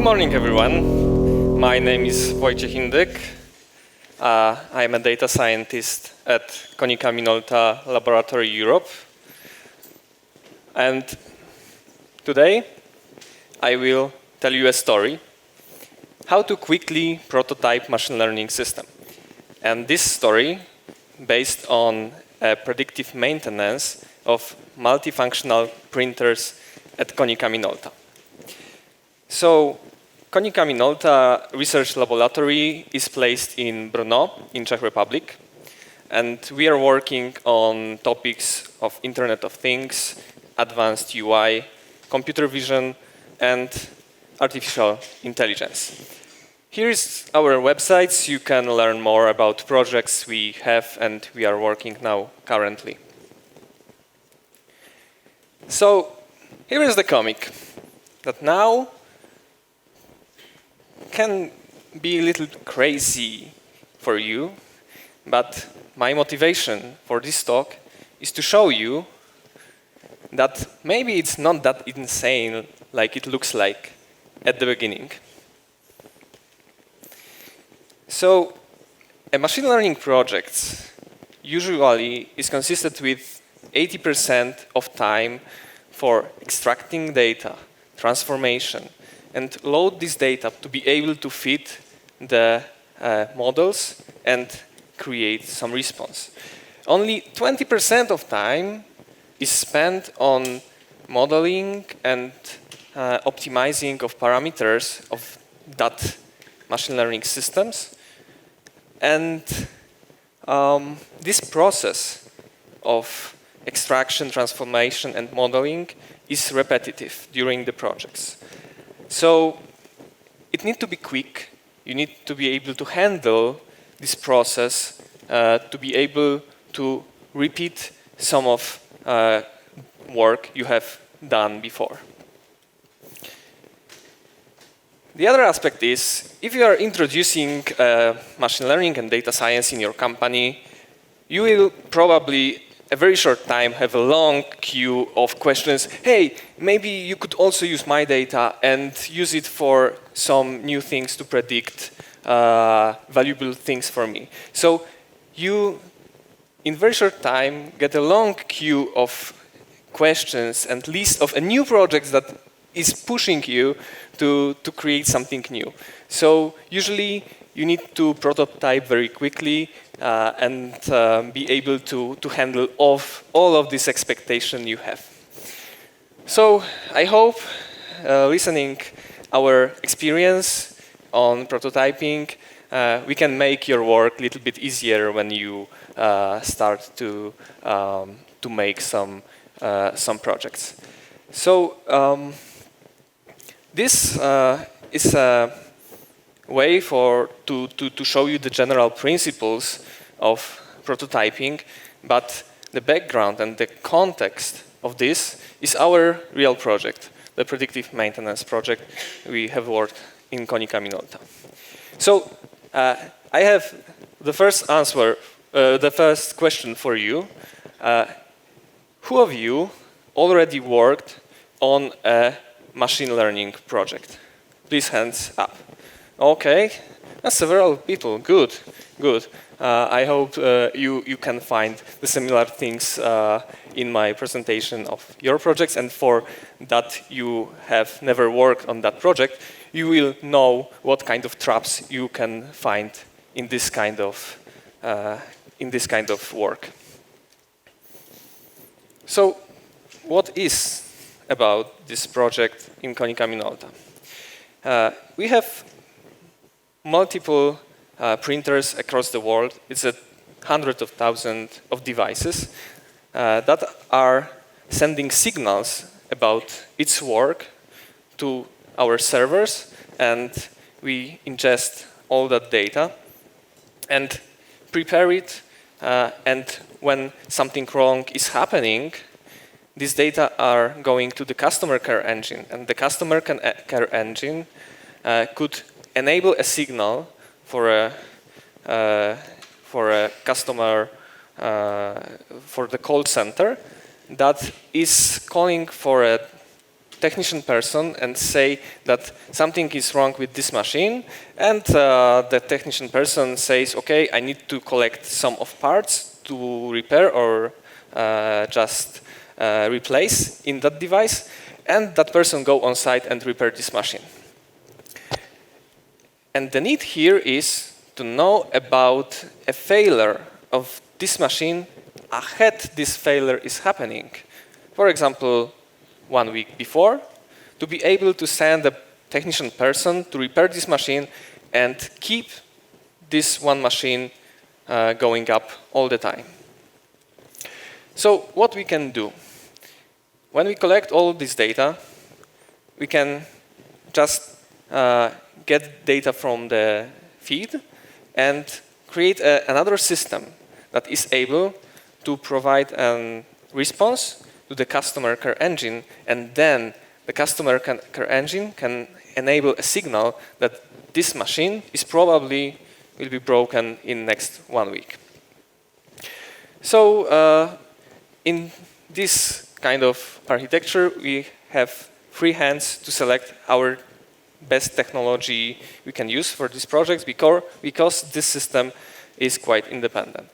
morning, everyone. My name is Wojciech Indyk. I'm a data scientist at Konica Minolta Laboratory Europe. And today, I will tell you a story, how to quickly prototype machine learning system. And this story, based on a predictive maintenance of multifunctional printers at Konica Minolta. So, Konica Minolta Research Laboratory is placed in Brno, in Czech Republic, and we are working on topics of Internet of Things, advanced UI, computer vision, and artificial intelligence. Here is our websites. You can learn more about projects we have and we are working now currently. So, here is the comic that now can be a little crazy for you, but my motivation for this talk is to show you that maybe it's not that insane like it looks like at the beginning. So, a machine learning project usually is consisted with 80% of time for extracting data, transformation, and load this data to be able to fit the models and create some response. Only 20% of time is spent on modeling and optimizing of parameters of that machine learning systems. And this process of extraction, transformation, and modeling is repetitive during the projects. So it needs to be quick. You need to be able to handle this process, to be able to repeat some of work you have done before. The other aspect is, if you are introducing machine learning and data science in your company, you will probably a very short time have a long queue of questions. Hey, maybe you could also use my data and use it for some new things to predict valuable things for me. So you, in very short time, get a long queue of questions and list of a new projects that is pushing you to create something new. So usually you need to prototype very quickly and be able to handle all of this expectation you have. So I hope listening our experience on prototyping, we can make your work a little bit easier when you start to make some projects. So this is a way to show you the general principles of prototyping, but the background and the context of this is our real project, the predictive maintenance project we have worked in Konica Minolta. So I have the first answer, the first question for you. Who of you already worked on a machine learning project? Please, hands up. Okay, that's several people. Good, good. I hope you can find the similar things in my presentation of your projects, and for that you have never worked on that project, you will know what kind of traps you can find in this kind of work. So, what is about this project in Konica Minolta? We have multiple printers across the world. It's hundreds of thousands of devices that are sending signals about its work to our servers, and we ingest all that data and prepare it, and when something wrong is happening, these data are going to the customer care engine, and the customer care engine could enable a signal for a customer, for the call center that is calling for a technician person and say that something is wrong with this machine, and the technician person says, okay, I need to collect some of parts to repair or just replace in that device, and that person go on site and repair this machine. And the need here is to know about a failure of this machine ahead this failure is happening. For example, 1 week before, to be able to send a technician person to repair this machine and keep this one machine going up all the time. So what we can do? When we collect all of this data, we can just get data from the feed and create another system that is able to provide a response to the customer care engine, and then the customer care engine can enable a signal that this machine is probably will be broken in next 1 week. So in this kind of architecture, we have free hands to select our best technology we can use for these projects because this system is quite independent.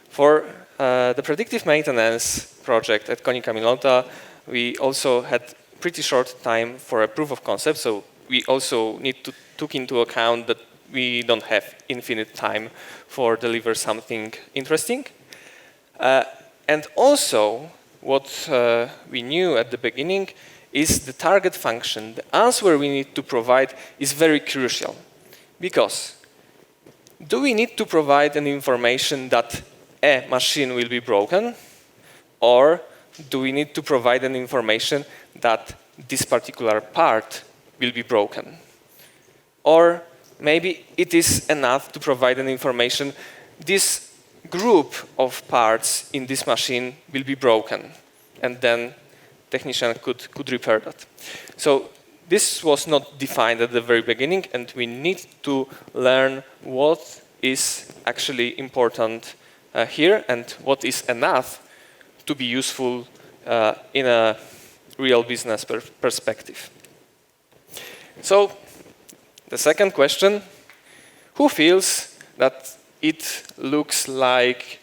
For the predictive maintenance project at Konica Minolta, we also had pretty short time for a proof of concept, so we also need to take into account that we don't have infinite time for deliver something interesting. And also, what we knew at the beginning is the target function. The answer we need to provide is very crucial, because do we need to provide an information that a machine will be broken, or do we need to provide an information that this particular part will be broken? Or maybe it is enough to provide an information this group of parts in this machine will be broken, and then technician could repair that. So this was not defined at the very beginning, and we need to learn what is actually important here and what is enough to be useful in a real business perspective. So the second question, who feels that it looks like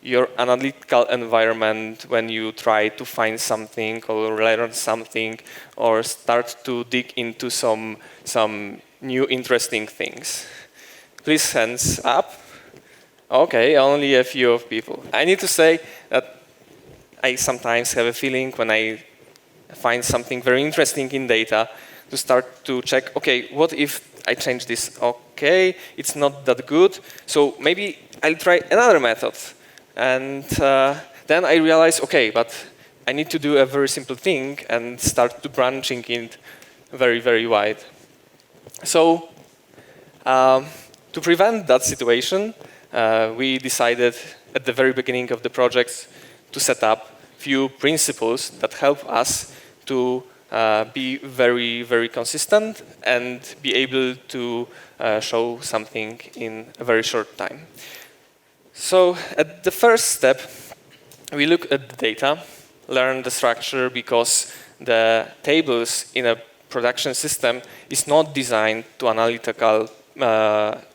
your analytical environment when you try to find something or learn something or start to dig into some new interesting things? Please, hands up. Okay, only a few of people. I need to say that I sometimes have a feeling when I find something very interesting in data to start to check, okay, what if I change this? Okay, it's not that good, so maybe I'll try another method. And then I realize, okay, but I need to do a very simple thing and start to branching it very, very wide. So to prevent that situation, we decided at the very beginning of the project to set up few principles that help us to be very, very consistent and be able to show something in a very short time. So at the first step, we look at the data, learn the structure, because the tables in a production system is not designed to analytical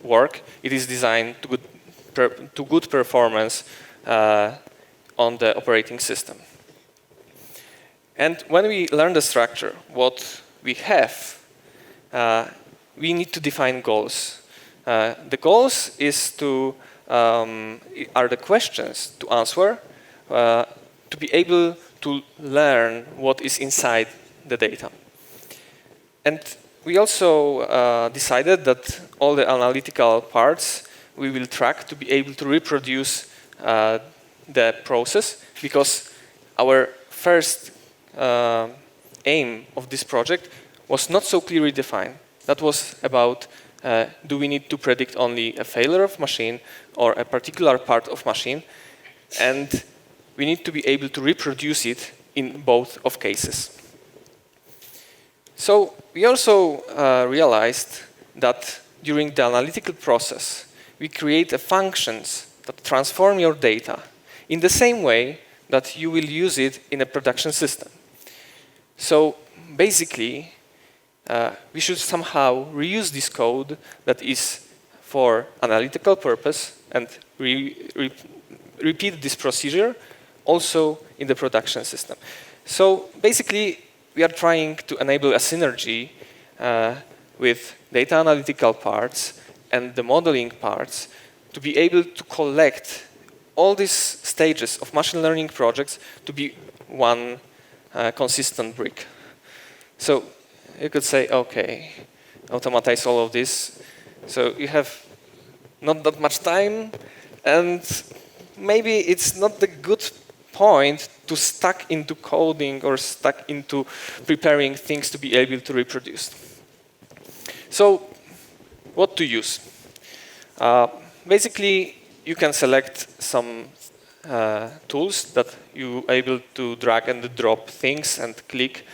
work. It is designed to good performance on the operating system. And when we learn the structure, what we have, we need to define goals. The goals is are the questions to answer to be able to learn what is inside the data. And we also decided that all the analytical parts we will track to be able to reproduce the process, because our first aim of this project was not so clearly defined. That was about do we need to predict only a failure of machine or a particular part of machine, and we need to be able to reproduce it in both of cases. So we also realized that during the analytical process, we create functions that transform your data in the same way that you will use it in a production system. So basically, we should somehow reuse this code that is for analytical purpose and repeat this procedure also in the production system. So basically, we are trying to enable a synergy with data analytical parts and the modeling parts to be able to collect all these stages of machine learning projects to be one consistent brick. So you could say, okay, automatize all of this. So you have not that much time, and maybe it's not the good point to stuck into coding or stuck into preparing things to be able to reproduce. So what to use? Basically, you can select some tools that you are able to drag and drop things and click,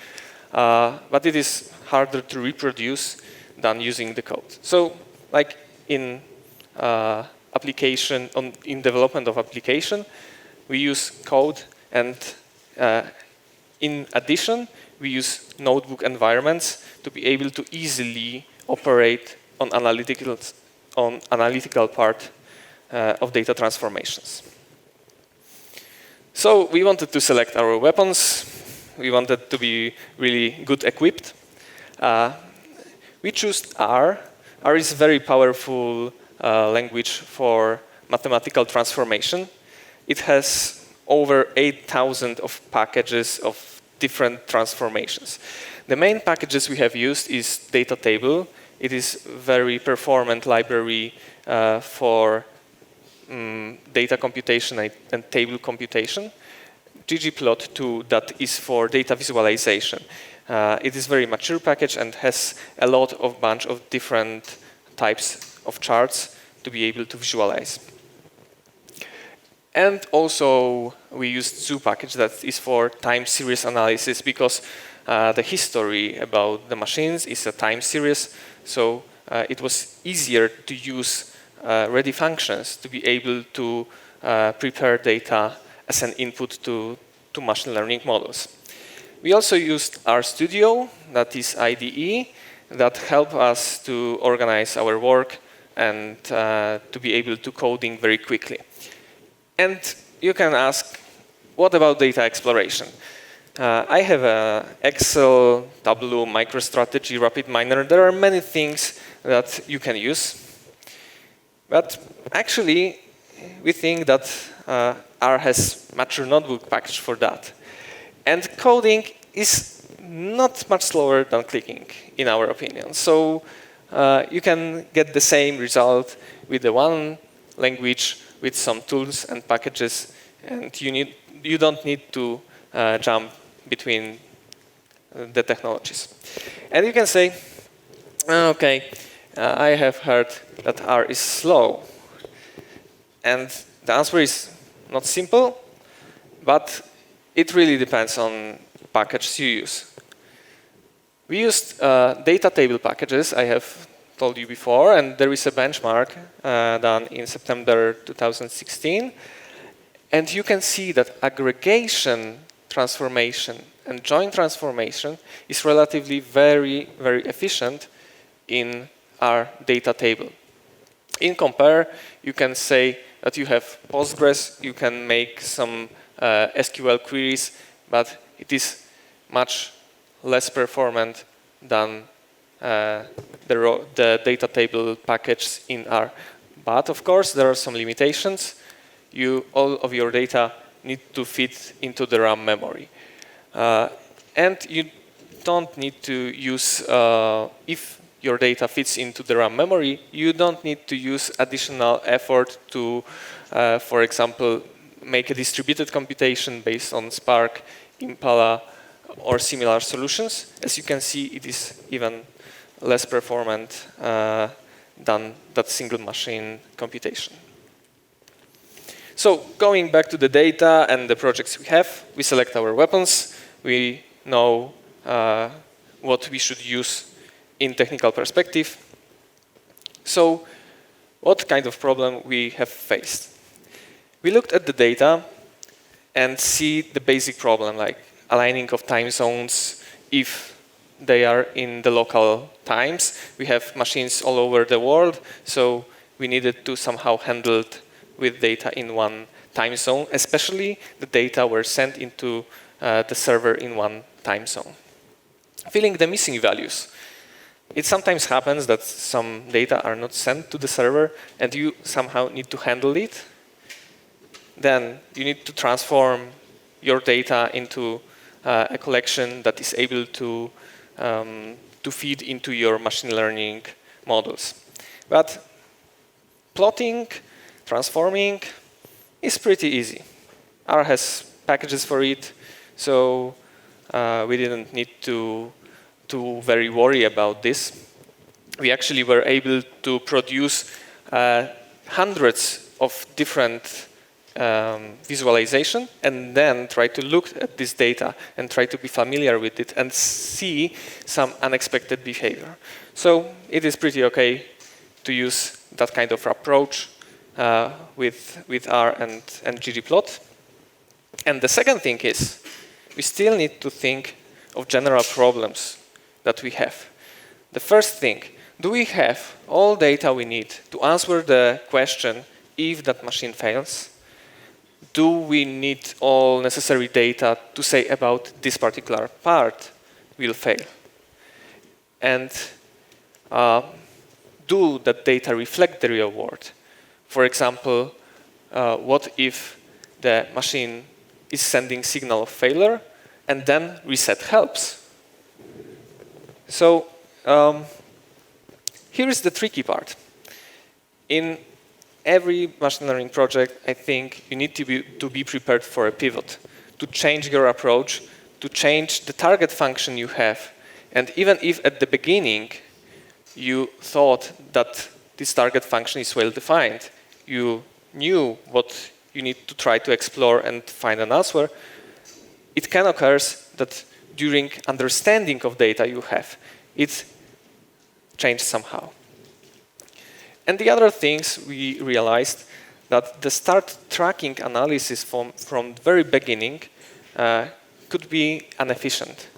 but it is harder to reproduce than using the code. So, like in in development of application, we use code, and in addition, we use notebook environments to be able to easily operate on analytical part of data transformations. So we wanted to select our weapons. We wanted to be really good equipped. We chose R. R is a very powerful language for mathematical transformation. It has over 8,000 of packages of different transformations. The main packages we have used is data table. It is very performant library for data computation and table computation. ggplot2 that is for data visualization. It is very mature package and has a lot of bunch of different types of charts to be able to visualize. And also we used zoo package that is for time series analysis, because the history about the machines is a time series, so it was easier to use ready functions to be able to prepare data as an input to machine learning models. We also used RStudio, that is IDE, that help us to organize our work and to be able to coding very quickly. And you can ask, what about data exploration? I have an Excel, Tableau, MicroStrategy, RapidMiner. There are many things that you can use. But actually, we think that R has mature notebook package for that. And coding is not much slower than clicking, in our opinion. So you can get the same result with the one language, with some tools and packages, and you don't need to jump between the technologies. And you can say, okay, I have heard that R is slow. And the answer is not simple, but it really depends on package you use. We used data table packages, I have told you before, and there is a benchmark done in September 2016. And you can see that aggregation transformation and joint transformation is relatively very, very efficient in our data table. In compare, you can say that you have Postgres, you can make some SQL queries, but it is much less performant than the data table package in R. But of course, there are some limitations. All of your data need to fit into the RAM memory. And you don't need to use, if your data fits into the RAM memory, you don't need to use additional effort to, for example, make a distributed computation based on Spark, Impala, or similar solutions. As you can see, it is even less performant than that single machine computation. So going back to the data and the projects we have, we select our weapons. We know what we should use in technical perspective. So what kind of problem we have faced? We looked at the data and see the basic problem, like aligning of time zones, if they are in the local times. We have machines all over the world, so we needed to somehow handle it with data in one time zone, especially the data were sent into the server in one time zone. Filling the missing values. It sometimes happens that some data are not sent to the server and you somehow need to handle it. Then you need to transform your data into a collection that is able to feed into your machine learning models. But plotting, transforming is pretty easy. R has packages for it, so we didn't need to very worry about this. We actually were able to produce hundreds of different visualization and then try to look at this data and try to be familiar with it and see some unexpected behavior. So it is pretty okay to use that kind of approach with R and ggplot. And the second thing is we still need to think of general problems that we have. The first thing, do we have all data we need to answer the question if that machine fails? Do we need all necessary data to say about this particular part will fail? And do that data reflect the real world? For example, what if the machine is sending signal of failure and then reset helps? So here is the tricky part. In every machine learning project, I think you need to be prepared for a pivot, to change your approach, to change the target function you have. And even if at the beginning you thought that this target function is well defined, you knew what you need to try to explore and find an answer, it can occur that during understanding of data you have, it changed somehow. And the other things we realized that the start tracking analysis from the very beginning could be inefficient.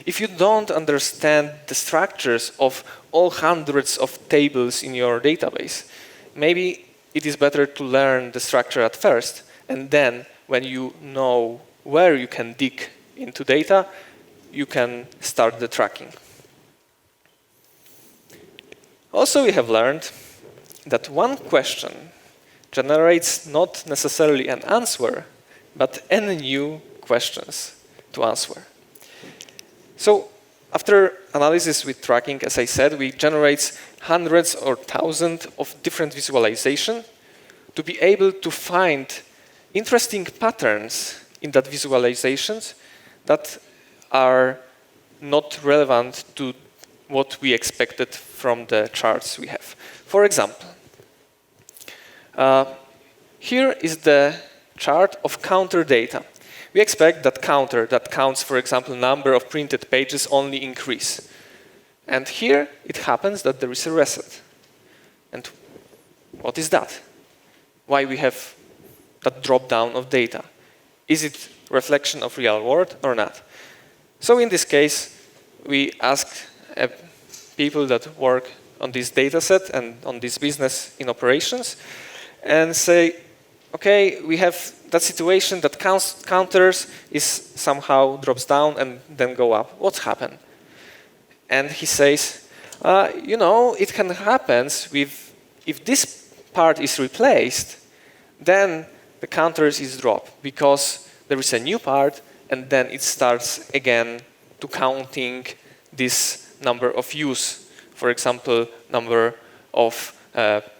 If you don't understand the structures of all hundreds of tables in your database, maybe it is better to learn the structure at first, and then when you know where you can dig into data, you can start the tracking. Also, we have learned that one question generates not necessarily an answer, but any new questions to answer. So after analysis with tracking, as I said, we generate hundreds or thousands of different visualizations to be able to find interesting patterns in that visualizations that are not relevant to what we expected from the charts we have. For example, here is the chart of counter data. We expect that counter that counts, for example, number of printed pages only increase. And here it happens that there is a reset. And what is that? Why we have that drop down of data? Is it reflection of real world or not? So in this case, we asked people that work on this data set and on this business in operations and say, okay, we have that situation that counters is somehow drops down and then go up. What's happened? And he says, you know, it can happen with, if this part is replaced, then the counters is dropped because there is a new part and then it starts again to counting this number of views. For example, number of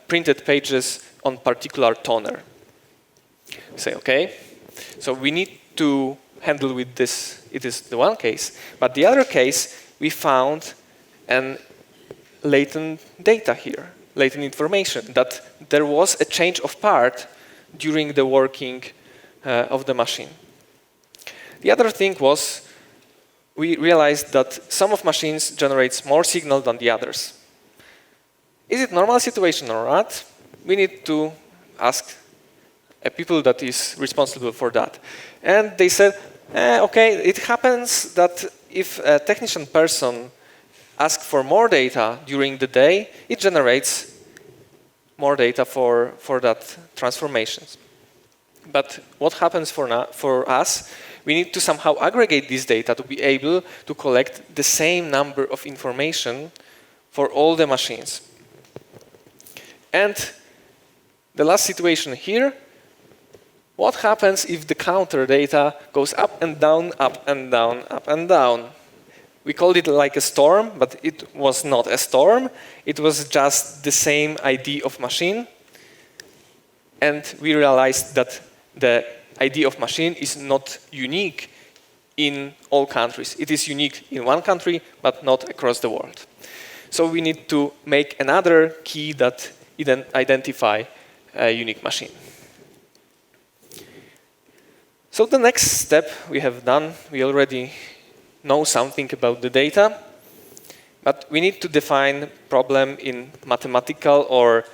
printed pages on particular toner. Say, okay, so we need to handle with this. It is the one case. But the other case, we found an latent data here, latent information, that there was a change of part during the working of the machine. The other thing was, we realized that some of machines generates more signal than the others. Is it normal situation or not? We need to ask people that is responsible for that. And they said, okay, it happens that if a technician person asks for more data during the day, it generates more data for that transformations. But what happens for us? We need to somehow aggregate this data to be able to collect the same number of information for all the machines. And the last situation here, what happens if the counter data goes up and down, up and down, up and down? We called it like a storm, but it was not a storm. It was just the same ID of machine. And we realized that the ID of machine is not unique in all countries. It is unique in one country, but not across the world. So we need to make another key that identify a unique machine. So the next step we have done, we already know something about the data, but we need to define problem in mathematical or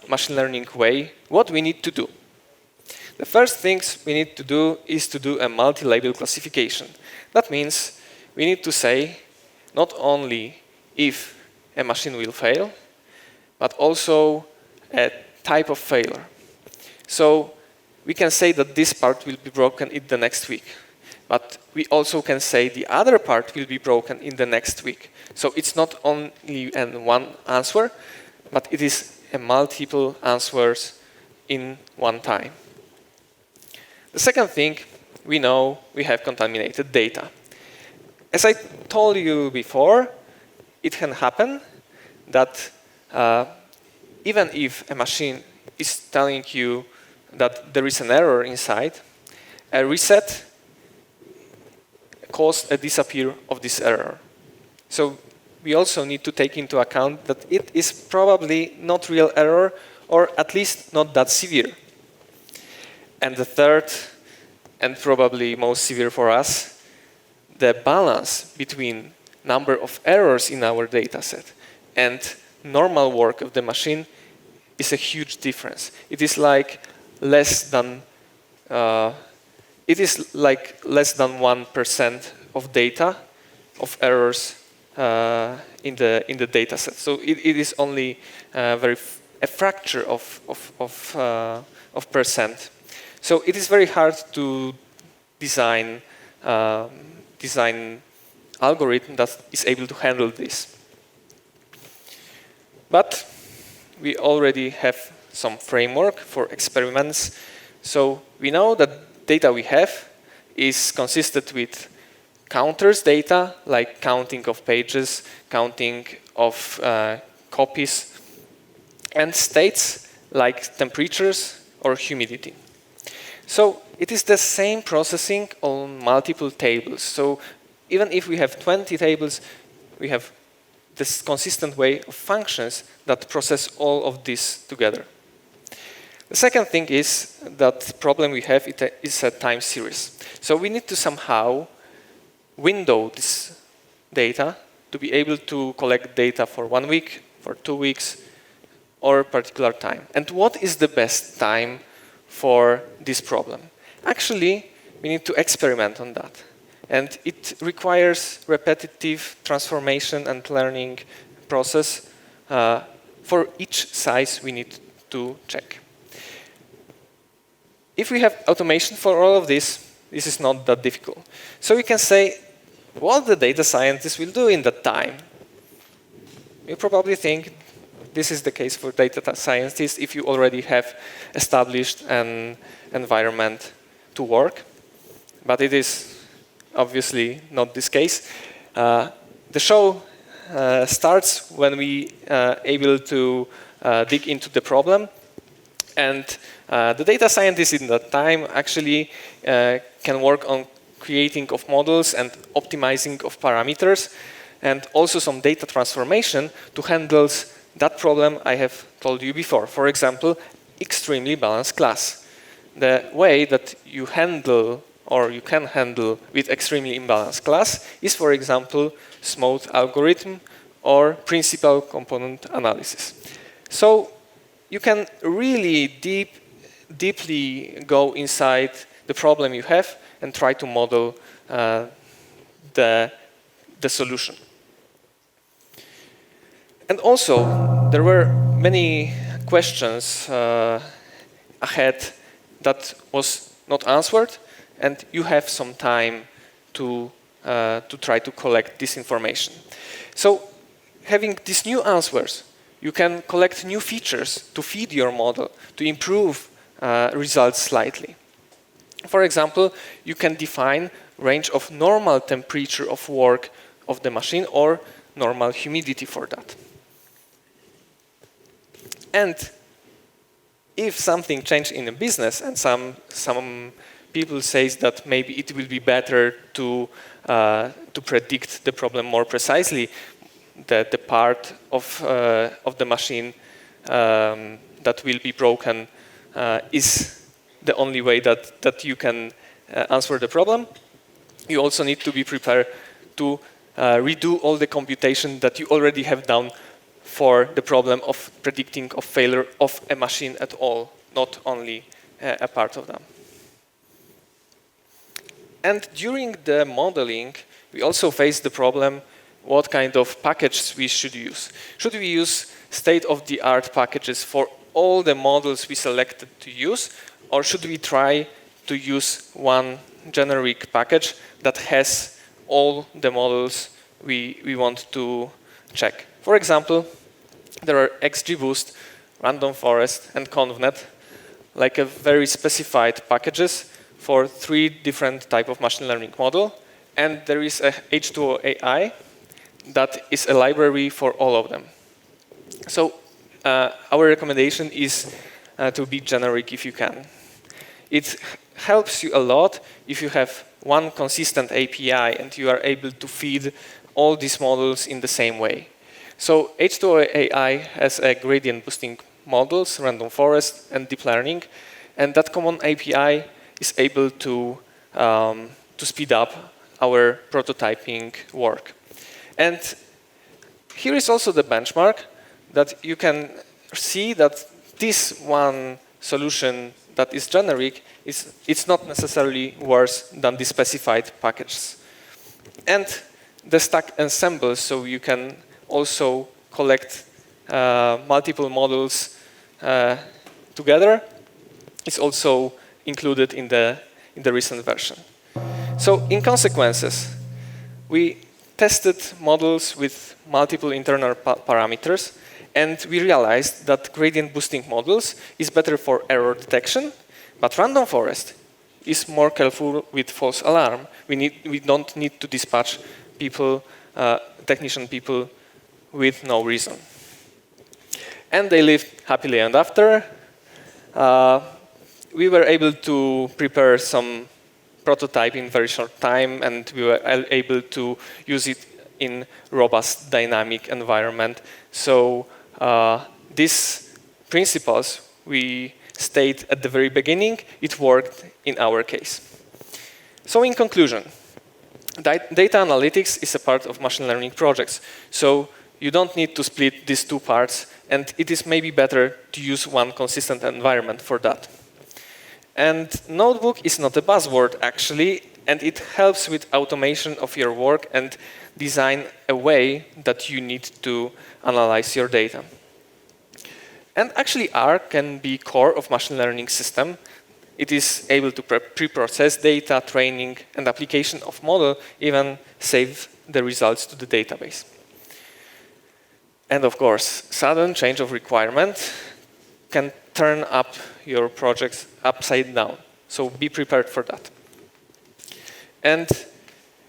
machine learning way, what we need to do. The first things we need to do is to do a multi-label classification. That means we need to say not only if a machine will fail, but also a type of failure. So we can say that this part will be broken in the next week. But we also can say the other part will be broken in the next week. So it's not only one answer, but it is a multiple answers in one time. The second thing, we know we have contaminated data. As I told you before, it can happen that even if a machine is telling you that there is an error inside, a reset caused a disappear of this error. So we also need to take into account that it is probably not real error, or at least not that severe. And the third, and probably most severe for us, the balance between number of errors in our data set and normal work of the machine is a huge difference. It is like less than 1% of data of errors in the data set. So it is only a fracture of percent. So it is very hard to design algorithm that is able to handle this. But we already have some framework for experiments. So we know that data we have is consisted with counters data, like counting of pages, counting of copies, and states like temperatures or humidity. So it is the same processing on multiple tables. So even if we have 20 tables, we have this consistent way of functions that process all of this together. The second thing is that problem we have is a time series. So we need to somehow window this data to be able to collect data for 1 week, for 2 weeks, or a particular time. And what is the best time for this problem? Actually, we need to experiment on that. And it requires repetitive transformation and learning process. For each size, we need to check. If we have automation for all of this, this is not that difficult. So we can say what the data scientist will do in that time. You probably think this is the case for data scientists if you already have established an environment to work. But it is obviously not this case. The show starts when we are able to dig into the problem. And the data scientist in that time actually can work on creating of models and optimizing of parameters, and also some data transformation to handle that problem I have told you before. For example, extremely balanced class. The way that you handle or you can handle with extremely imbalanced class is, for example, smooth algorithm or principal component analysis. So you can really deeply go inside the problem you have and try to model the solution. And also, there were many questions ahead that was not answered, and you have some time to try to collect this information. So, having these new answers, you can collect new features to feed your model, to improve results slightly. For example, you can define range of normal temperature of work of the machine or normal humidity for that. And if something changed in a business and some people say that maybe it will be better to predict the problem more precisely, that the part of the machine that will be broken is the only way that you can answer the problem, you also need to be prepared to redo all the computation that you already have done for the problem of predicting of failure of a machine at all, not only a part of them. And during the modeling, we also face the problem what kind of packages we should use. Should we use state-of-the-art packages for all the models we selected to use, or should we try to use one generic package that has all the models we want to check? For example, there are XGBoost, Random Forest, and ConvNet, like a very specified packages for 3 different type of machine learning model, and there is a H2O AI that is a library for all of them. So our recommendation is to be generic if you can. It helps you a lot if you have one consistent API and you are able to feed all these models in the same way. So H2O AI has a gradient boosting models, random forest, and deep learning, and that common API is able to speed up our prototyping work. And here is also the benchmark that you can see that this one solution that is generic it's not necessarily worse than the specified packages. And the stack ensemble, so you can also collect multiple models together, is also included in the recent version. So in consequences, we tested models with multiple internal parameters, and we realized that gradient boosting models is better for error detection, but random forest is more careful with false alarm. We don't need to dispatch people, technician people, with no reason. And they lived happily and after. We were able to prepare some prototype in very short time, and we were able to use it in robust dynamic environment. So these principles we state at the very beginning, it worked in our case. So in conclusion, data analytics is a part of machine learning projects. So you don't need to split these 2 parts, and it is maybe better to use one consistent environment for that. And notebook is not a buzzword actually, and it helps with automation of your work and design a way that you need to analyze your data. And actually R can be core of machine learning system. It is able to pre-process data, training, and application of model, even save the results to the database. And of course, sudden change of requirement can turn up your projects upside down. So be prepared for that. And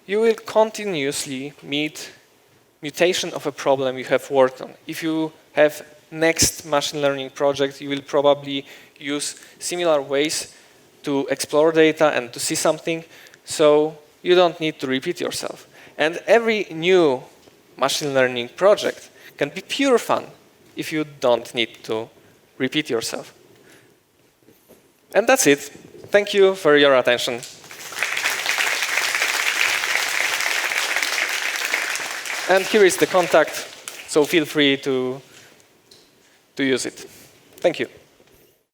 you will continuously meet mutation of a problem you have worked on. If you have next machine learning project, you will probably use similar ways to explore data and to see something. So you don't need to repeat yourself. And every new machine learning project can be pure fun if you don't need to repeat yourself. And that's it. Thank you for your attention. And here is the contact, so feel free to use it. Thank you.